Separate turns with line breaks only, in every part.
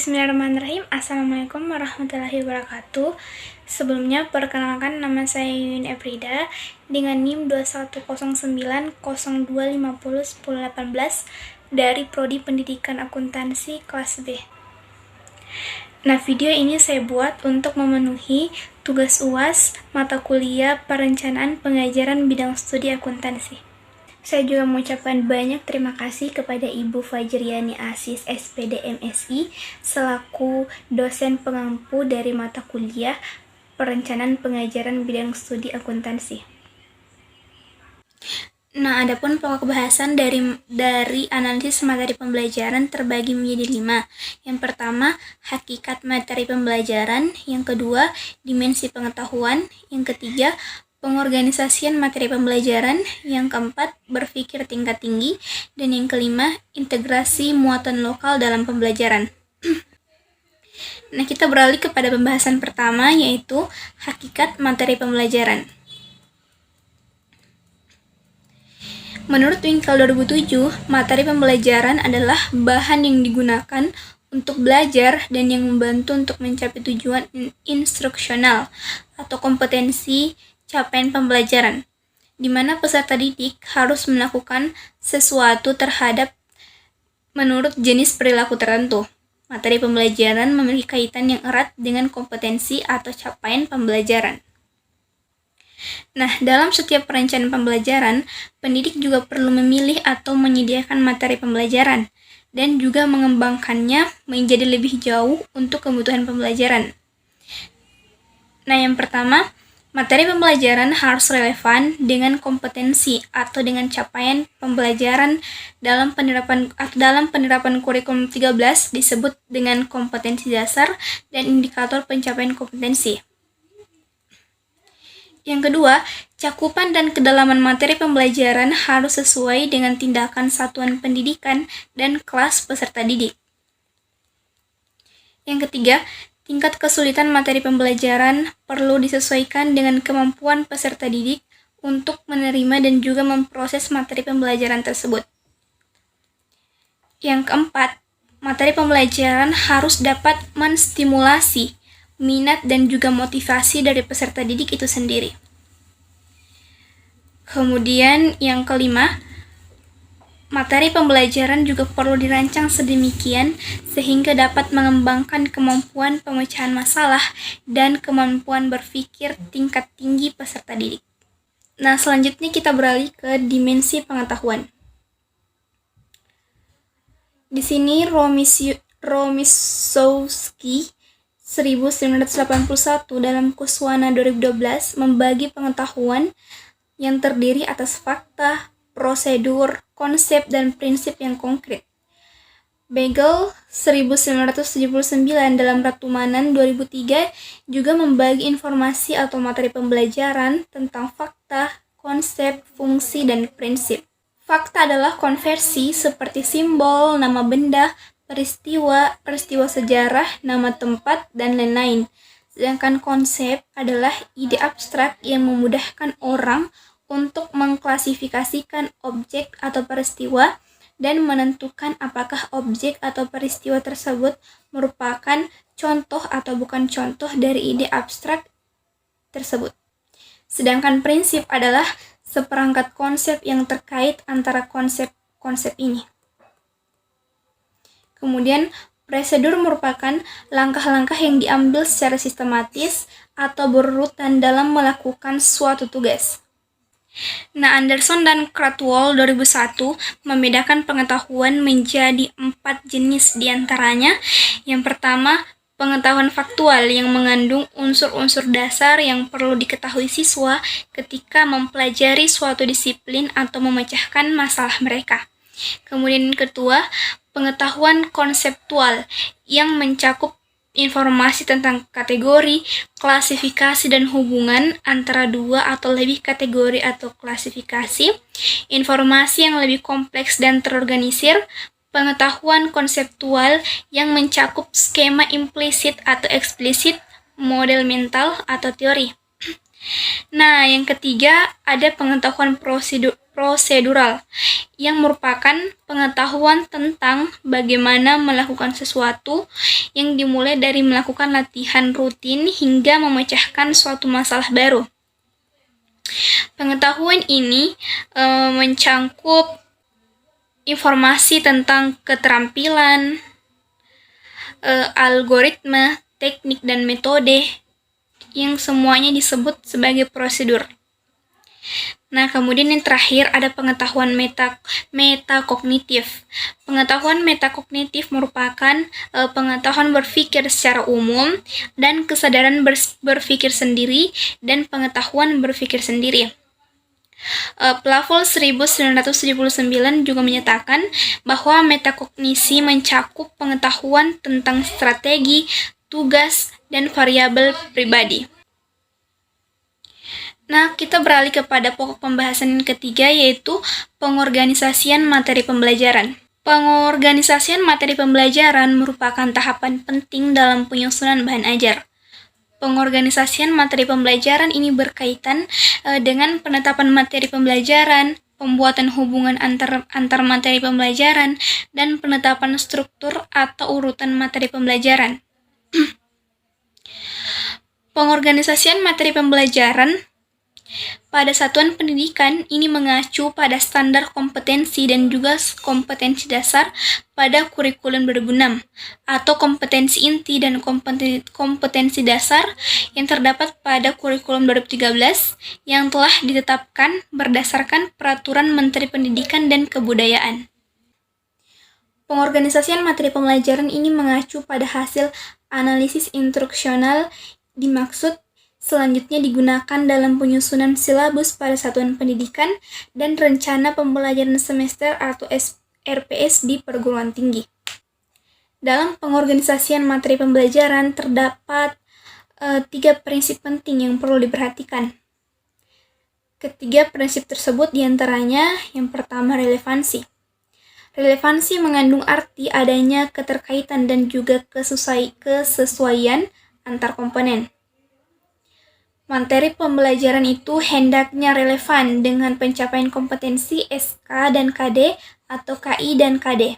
Bismillahirrahmanirrahim. Assalamualaikum warahmatullahi wabarakatuh. Sebelumnya, perkenalkan nama saya Yuyun Efrida dengan NIM 210902501018 dari Prodi Pendidikan Akuntansi kelas B. Nah, video ini saya buat untuk memenuhi tugas UAS mata kuliah Perencanaan Pengajaran Bidang Studi Akuntansi. Saya juga mengucapkan banyak terima kasih kepada Ibu Fajriani Asis SPD MSI selaku dosen pengampu dari mata kuliah Perencanaan Pengajaran Bidang Studi Akuntansi. Nah, adapun pokok bahasan dari analisis materi pembelajaran terbagi menjadi 5. Yang pertama, hakikat materi pembelajaran. Yang kedua, dimensi pengetahuan. Yang ketiga, pengorganisasian materi pembelajaran. Yang keempat, berpikir tingkat tinggi. Dan yang kelima, integrasi muatan lokal dalam pembelajaran. Nah, kita beralih kepada pembahasan pertama, yaitu hakikat materi pembelajaran. Menurut Winkel 2007, materi pembelajaran adalah bahan yang digunakan untuk belajar dan yang membantu untuk mencapai tujuan instruksional atau kompetensi capaian pembelajaran, di mana peserta didik harus melakukan sesuatu terhadap menurut jenis perilaku tertentu. Materi pembelajaran memiliki kaitan yang erat dengan kompetensi atau capaian pembelajaran. Nah, dalam setiap perencanaan pembelajaran, pendidik juga perlu memilih atau menyediakan materi pembelajaran dan juga mengembangkannya menjadi lebih jauh untuk kebutuhan pembelajaran. Nah, yang pertama, materi pembelajaran harus relevan dengan kompetensi atau dengan capaian pembelajaran dalam penerapan kurikulum 13 disebut dengan kompetensi dasar dan indikator pencapaian kompetensi. Yang kedua, cakupan dan kedalaman materi pembelajaran harus sesuai dengan tindakan satuan pendidikan dan kelas peserta didik. Yang ketiga, tingkat kesulitan materi pembelajaran perlu disesuaikan dengan kemampuan peserta didik untuk menerima dan juga memproses materi pembelajaran tersebut. Yang keempat, materi pembelajaran harus dapat menstimulasi minat dan juga motivasi dari peserta didik itu sendiri. Kemudian yang kelima, materi pembelajaran juga perlu dirancang sedemikian sehingga dapat mengembangkan kemampuan pemecahan masalah dan kemampuan berpikir tingkat tinggi peserta didik. Nah, selanjutnya kita beralih ke dimensi pengetahuan. Di sini Romisowski 1981 dalam Kuswana 2012 membagi pengetahuan yang terdiri atas fakta, prosedur, konsep, dan prinsip yang konkret. Bagel 1979 dalam Ratumanan 2003 juga membagi informasi atau materi pembelajaran tentang fakta, konsep, fungsi, dan prinsip. Fakta adalah konversi seperti simbol, nama benda, peristiwa sejarah, nama tempat, dan lain-lain. Sedangkan konsep adalah ide abstrak yang memudahkan orang untuk mengklasifikasikan objek atau peristiwa dan menentukan apakah objek atau peristiwa tersebut merupakan contoh atau bukan contoh dari ide abstrak tersebut. Sedangkan prinsip adalah seperangkat konsep yang terkait antara konsep-konsep ini. Kemudian, prosedur merupakan langkah-langkah yang diambil secara sistematis atau berurutan dalam melakukan suatu tugas. Nah, Anderson dan Cradwell 2001 membedakan pengetahuan menjadi 4 jenis diantaranya. Yang pertama, pengetahuan faktual yang mengandung unsur-unsur dasar yang perlu diketahui siswa ketika mempelajari suatu disiplin atau memecahkan masalah mereka. Kemudian yang kedua, pengetahuan konseptual yang mencakup informasi tentang kategori, klasifikasi, dan hubungan antara dua atau lebih kategori atau klasifikasi, informasi yang lebih kompleks dan terorganisir, pengetahuan konseptual yang mencakup skema implisit atau eksplisit, model mental, atau teori. Nah, yang ketiga ada pengetahuan prosedural, yang merupakan pengetahuan tentang bagaimana melakukan sesuatu yang dimulai dari melakukan latihan rutin hingga memecahkan suatu masalah baru. Pengetahuan ini mencangkup informasi tentang keterampilan, algoritma, teknik, dan metode yang semuanya disebut sebagai prosedur. Nah, kemudian yang terakhir ada pengetahuan metakognitif. Pengetahuan metakognitif merupakan pengetahuan berpikir secara umum dan kesadaran berpikir sendiri dan pengetahuan berpikir sendiri. Plavol 1979 juga menyatakan bahwa metakognisi mencakup pengetahuan tentang strategi, tugas, dan variabel pribadi. Nah, kita beralih kepada pokok pembahasan yang ketiga, yaitu pengorganisasian materi pembelajaran. Pengorganisasian materi pembelajaran merupakan tahapan penting dalam penyusunan bahan ajar. Pengorganisasian materi pembelajaran ini berkaitan dengan penetapan materi pembelajaran, pembuatan hubungan antar materi pembelajaran, dan penetapan struktur atau urutan materi pembelajaran. Pengorganisasian materi pembelajaran pada satuan pendidikan ini mengacu pada standar kompetensi dan juga kompetensi dasar pada kurikulum 2006 atau kompetensi inti dan kompetensi dasar yang terdapat pada kurikulum 2013 yang telah ditetapkan berdasarkan peraturan Menteri Pendidikan dan Kebudayaan. Pengorganisasian materi pembelajaran ini mengacu pada hasil analisis instruksional dimaksud selanjutnya digunakan dalam penyusunan silabus pada satuan pendidikan dan rencana pembelajaran semester atau RPS di perguruan tinggi. Dalam pengorganisasian materi pembelajaran terdapat 3 prinsip penting yang perlu diperhatikan. Ketiga prinsip tersebut diantaranya yang pertama relevansi. Relevansi mengandung arti adanya keterkaitan dan juga kesesuaian antar komponen. Materi pembelajaran itu hendaknya relevan dengan pencapaian kompetensi SK dan KD atau KI dan KD.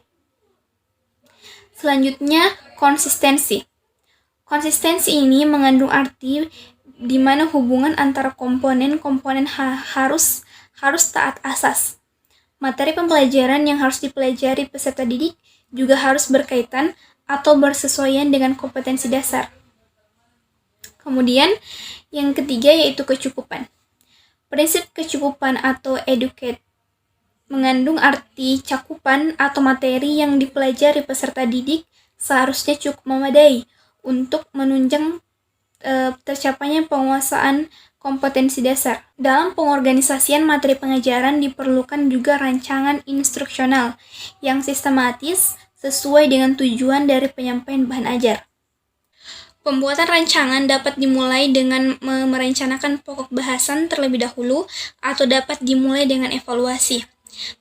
Selanjutnya, konsistensi. Konsistensi ini mengandung arti di mana hubungan antara komponen-komponen harus taat asas. Materi pembelajaran yang harus dipelajari peserta didik juga harus berkaitan atau bersesuaian dengan kompetensi dasar. Kemudian, yang ketiga yaitu kecukupan. Prinsip kecukupan atau educate mengandung arti cakupan atau materi yang dipelajari peserta didik seharusnya cukup memadai untuk menunjang tercapainya penguasaan kompetensi dasar. Dalam pengorganisasian materi pengajaran diperlukan juga rancangan instruksional yang sistematis sesuai dengan tujuan dari penyampaian bahan ajar. Pembuatan rancangan dapat dimulai dengan merencanakan pokok bahasan terlebih dahulu atau dapat dimulai dengan evaluasi.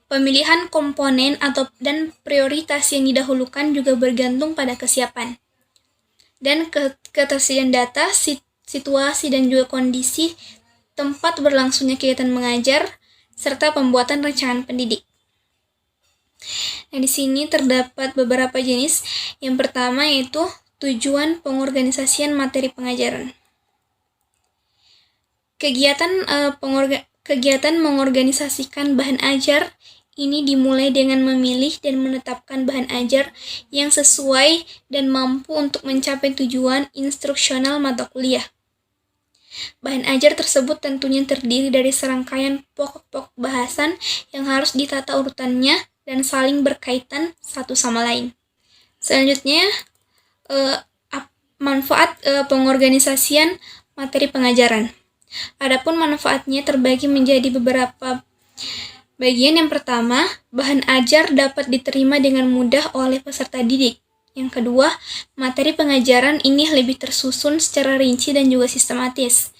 Pemilihan komponen dan prioritas yang didahulukan juga bergantung pada kesiapan dan ketersediaan data, situasi dan juga kondisi tempat berlangsungnya kegiatan mengajar serta pembuatan rancangan pendidik. Nah, di sini terdapat beberapa jenis. Yang pertama yaitu tujuan pengorganisasian materi pengajaran. Kegiatan mengorganisasikan bahan ajar ini dimulai dengan memilih dan menetapkan bahan ajar yang sesuai dan mampu untuk mencapai tujuan instruksional mata kuliah. Bahan ajar tersebut tentunya terdiri dari serangkaian pokok-pokok bahasan yang harus ditata urutannya dan saling berkaitan satu sama lain. Selanjutnya, manfaat pengorganisasian materi pengajaran. Adapun manfaatnya terbagi menjadi beberapa bagian. Yang pertama, bahan ajar dapat diterima dengan mudah oleh peserta didik. Yang kedua, materi pengajaran ini lebih tersusun secara rinci dan juga sistematis.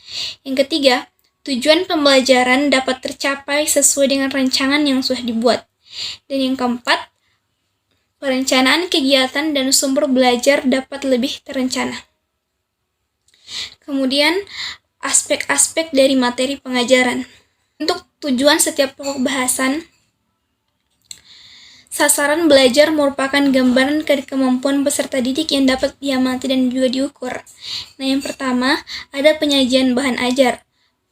Yang ketiga, tujuan pembelajaran dapat tercapai sesuai dengan rancangan yang sudah dibuat. Dan yang keempat, perencanaan kegiatan dan sumber belajar dapat lebih terencana. Kemudian, aspek-aspek dari materi pengajaran. Untuk tujuan setiap pokok bahasan, sasaran belajar merupakan gambaran kemampuan peserta didik yang dapat diamati dan juga diukur. Nah, yang pertama, ada penyajian bahan ajar.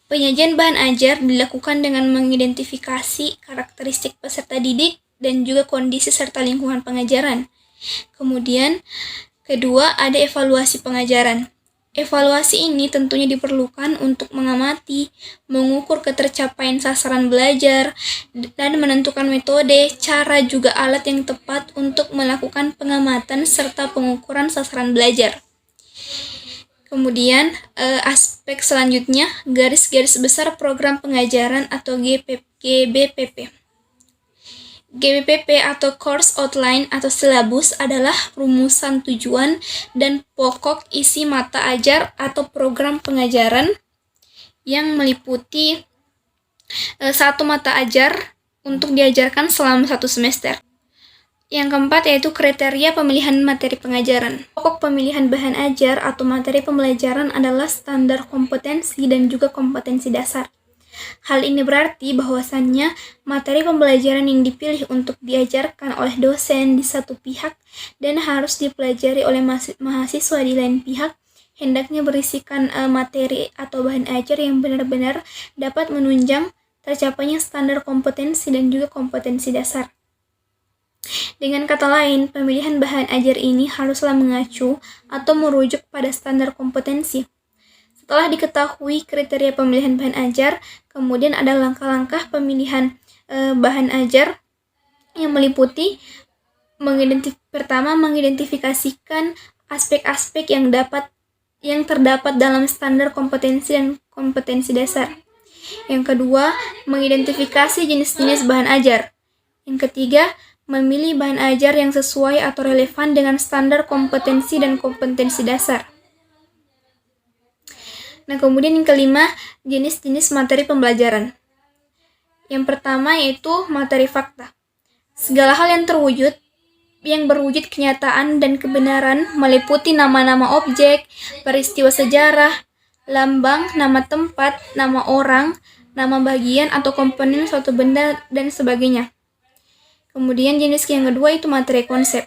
Penyajian bahan ajar dilakukan dengan mengidentifikasi karakteristik peserta didik dan juga kondisi serta lingkungan pengajaran. Kemudian, kedua, ada evaluasi pengajaran. Evaluasi ini tentunya diperlukan untuk mengamati, mengukur ketercapaian sasaran belajar, dan menentukan metode, cara, juga alat yang tepat untuk melakukan pengamatan serta pengukuran sasaran belajar. Kemudian, aspek selanjutnya, garis-garis besar program pengajaran atau GBPP. GBPP atau Course Outline atau Silabus adalah rumusan tujuan dan pokok isi mata ajar atau program pengajaran yang meliputi satu mata ajar untuk diajarkan selama 1 semester. Yang keempat yaitu kriteria pemilihan materi pengajaran. Pokok pemilihan bahan ajar atau materi pembelajaran adalah standar kompetensi dan juga kompetensi dasar. Hal ini berarti bahwasannya materi pembelajaran yang dipilih untuk diajarkan oleh dosen di satu pihak dan harus dipelajari oleh mahasiswa di lain pihak hendaknya berisikan materi atau bahan ajar yang benar-benar dapat menunjang tercapainya standar kompetensi dan juga kompetensi dasar. Dengan kata lain, pemilihan bahan ajar ini haruslah mengacu atau merujuk pada standar kompetensi. Setelah diketahui kriteria pemilihan bahan ajar, kemudian ada langkah-langkah pemilihan bahan ajar yang meliputi pertama, mengidentifikasikan aspek-aspek yang terdapat dalam standar kompetensi dan kompetensi dasar. Yang kedua, mengidentifikasi jenis-jenis bahan ajar. Yang ketiga, memilih bahan ajar yang sesuai atau relevan dengan standar kompetensi dan kompetensi dasar. Nah, kemudian yang kelima, jenis-jenis materi pembelajaran. Yang pertama yaitu materi fakta. Segala hal yang berwujud kenyataan dan kebenaran meliputi nama-nama objek, peristiwa sejarah, lambang, nama tempat, nama orang, nama bagian atau komponen suatu benda, dan sebagainya. Kemudian jenis yang kedua itu materi konsep.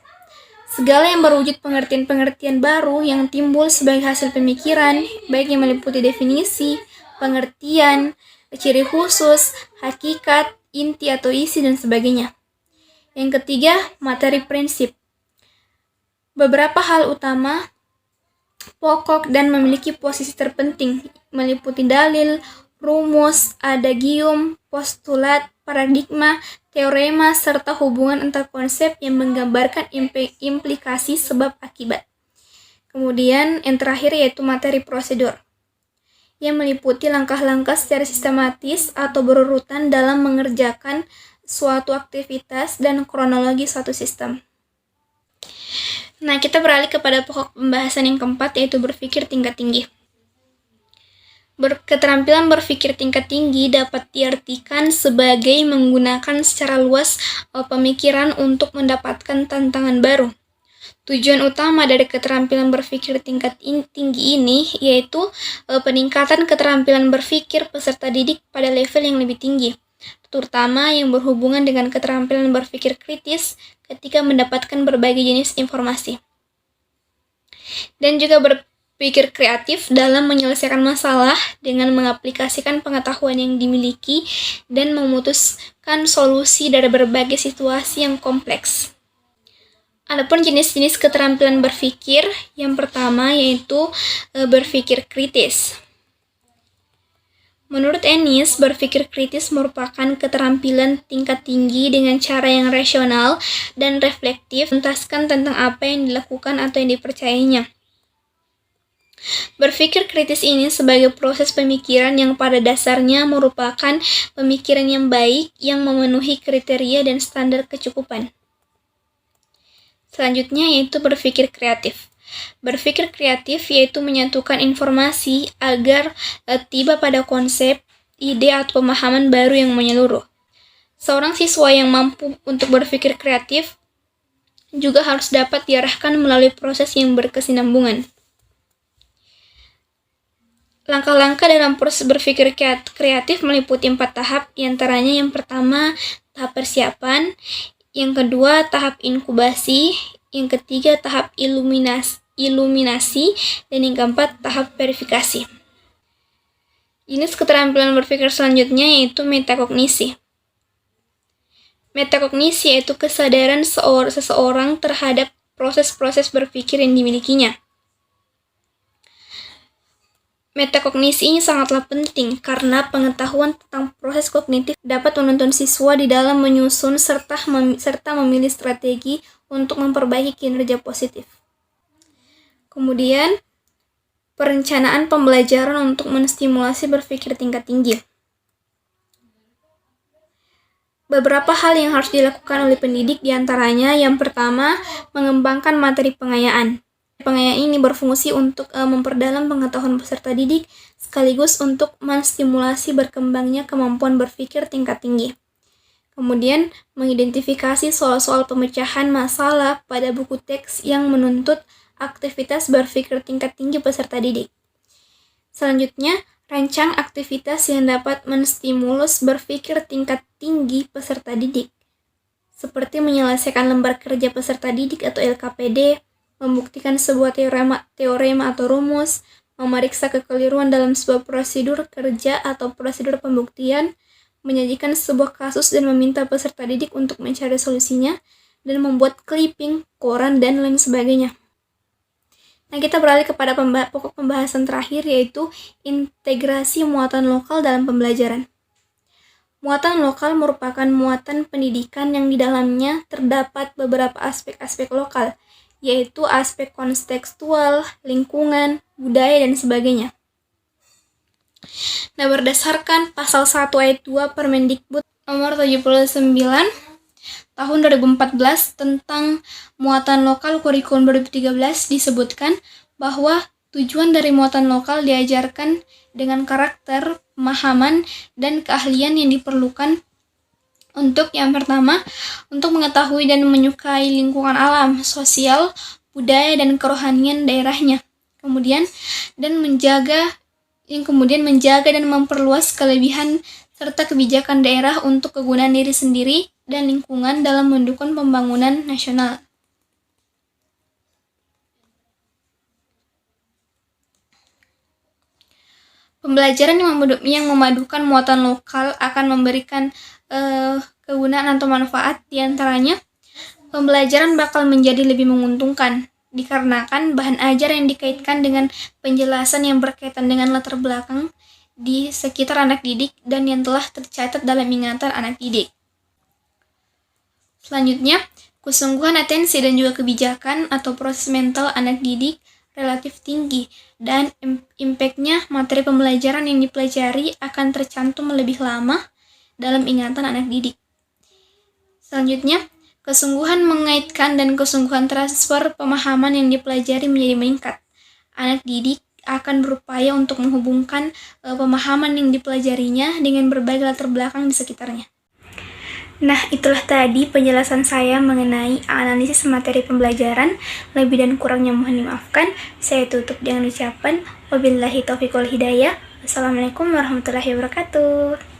Segala yang berwujud pengertian-pengertian baru yang timbul sebagai hasil pemikiran, baik yang meliputi definisi, pengertian, ciri khusus, hakikat, inti atau isi, dan sebagainya. Yang ketiga, materi prinsip. Beberapa hal utama, pokok, dan memiliki posisi terpenting, meliputi dalil, rumus, adagium, postulat, paradigma, teorema, serta hubungan antar konsep yang menggambarkan implikasi sebab akibat. Kemudian yang terakhir yaitu materi prosedur, yang meliputi langkah-langkah secara sistematis atau berurutan dalam mengerjakan suatu aktivitas dan kronologi suatu sistem. Nah, kita beralih kepada pokok pembahasan yang keempat yaitu berpikir tingkat tinggi. Keterampilan berpikir tingkat tinggi dapat diartikan sebagai menggunakan secara luas pemikiran untuk mendapatkan tantangan baru. Tujuan utama dari keterampilan berpikir tingkat tinggi ini yaitu peningkatan keterampilan berpikir peserta didik pada level yang lebih tinggi, terutama yang berhubungan dengan keterampilan berpikir kritis ketika mendapatkan berbagai jenis informasi. Dan juga berpikir kreatif dalam menyelesaikan masalah dengan mengaplikasikan pengetahuan yang dimiliki dan memutuskan solusi dari berbagai situasi yang kompleks. Adapun jenis-jenis keterampilan berpikir, yang pertama yaitu berpikir kritis. Menurut Ennis, berpikir kritis merupakan keterampilan tingkat tinggi dengan cara yang rasional dan reflektif menuntaskan tentang apa yang dilakukan atau yang dipercayainya. Berpikir kritis ini sebagai proses pemikiran yang pada dasarnya merupakan pemikiran yang baik yang memenuhi kriteria dan standar kecukupan. Selanjutnya yaitu berpikir kreatif. Berpikir kreatif yaitu menyatukan informasi agar tiba pada konsep, ide atau pemahaman baru yang menyeluruh. Seorang siswa yang mampu untuk berpikir kreatif juga harus dapat diarahkan melalui proses yang berkesinambungan. Langkah-langkah dalam proses berpikir kreatif meliputi 4 tahap, diantaranya yang pertama tahap persiapan, yang kedua tahap inkubasi, yang ketiga tahap iluminasi, dan yang keempat tahap verifikasi. Jenis keterampilan berpikir selanjutnya yaitu metakognisi. Metakognisi yaitu kesadaran seseorang terhadap proses-proses berpikir yang dimilikinya. Metakognisi ini sangatlah penting karena pengetahuan tentang proses kognitif dapat menuntun siswa di dalam menyusun serta memilih strategi untuk memperbaiki kinerja positif. Kemudian, perencanaan pembelajaran untuk menstimulasi berpikir tingkat tinggi. Beberapa hal yang harus dilakukan oleh pendidik diantaranya yang pertama, mengembangkan materi pengayaan. Pengayaan ini berfungsi untuk memperdalam pengetahuan peserta didik sekaligus untuk menstimulasi berkembangnya kemampuan berpikir tingkat tinggi. Kemudian, mengidentifikasi soal-soal pemecahan masalah pada buku teks yang menuntut aktivitas berpikir tingkat tinggi peserta didik. Selanjutnya, rancang aktivitas yang dapat menstimulus berpikir tingkat tinggi peserta didik, seperti menyelesaikan lembar kerja peserta didik atau LKPD, membuktikan sebuah teorema atau rumus, memeriksa kekeliruan dalam sebuah prosedur kerja atau prosedur pembuktian, menyajikan sebuah kasus dan meminta peserta didik untuk mencari solusinya, dan membuat clipping, koran, dan lain sebagainya. Nah, kita beralih kepada pokok pembahasan terakhir yaitu integrasi muatan lokal dalam pembelajaran. Muatan lokal merupakan muatan pendidikan yang di dalamnya terdapat beberapa aspek-aspek lokal, yaitu aspek kontekstual, lingkungan, budaya, dan sebagainya. Nah, berdasarkan pasal 1 ayat 2 Permendikbud nomor 79 tahun 2014 tentang muatan lokal kurikulum 2013 disebutkan bahwa tujuan dari muatan lokal diajarkan dengan karakter, pemahaman, dan keahlian yang diperlukan untuk yang pertama, untuk mengetahui dan menyukai lingkungan alam, sosial, budaya, dan kerohanian daerahnya. Kemudian menjaga dan memperluas kelebihan serta kebijakan daerah untuk kegunaan diri sendiri dan lingkungan dalam mendukung pembangunan nasional. Pembelajaran yang memadukan muatan lokal akan memberikan kegunaan atau manfaat, diantaranya pembelajaran bakal menjadi lebih menguntungkan dikarenakan bahan ajar yang dikaitkan dengan penjelasan yang berkaitan dengan latar belakang di sekitar anak didik dan yang telah tercatat dalam ingatan anak didik. Selanjutnya, kesungguhan atensi dan juga kebijakan atau proses mental anak didik relatif tinggi dan impact-nya materi pembelajaran yang dipelajari akan tercantum lebih lama dalam ingatan anak didik. Selanjutnya, kesungguhan mengaitkan dan kesungguhan transfer pemahaman yang dipelajari menjadi meningkat. Anak didik akan berupaya untuk menghubungkan pemahaman yang dipelajarinya dengan berbagai latar belakang di sekitarnya. Nah, itulah tadi penjelasan saya mengenai analisis materi pembelajaran. Lebih dan kurangnya mohon dimaafkan. Saya tutup dengan ucapan wabillahi taufiq wal hidayah. Wassalamualaikum warahmatullahi wabarakatuh.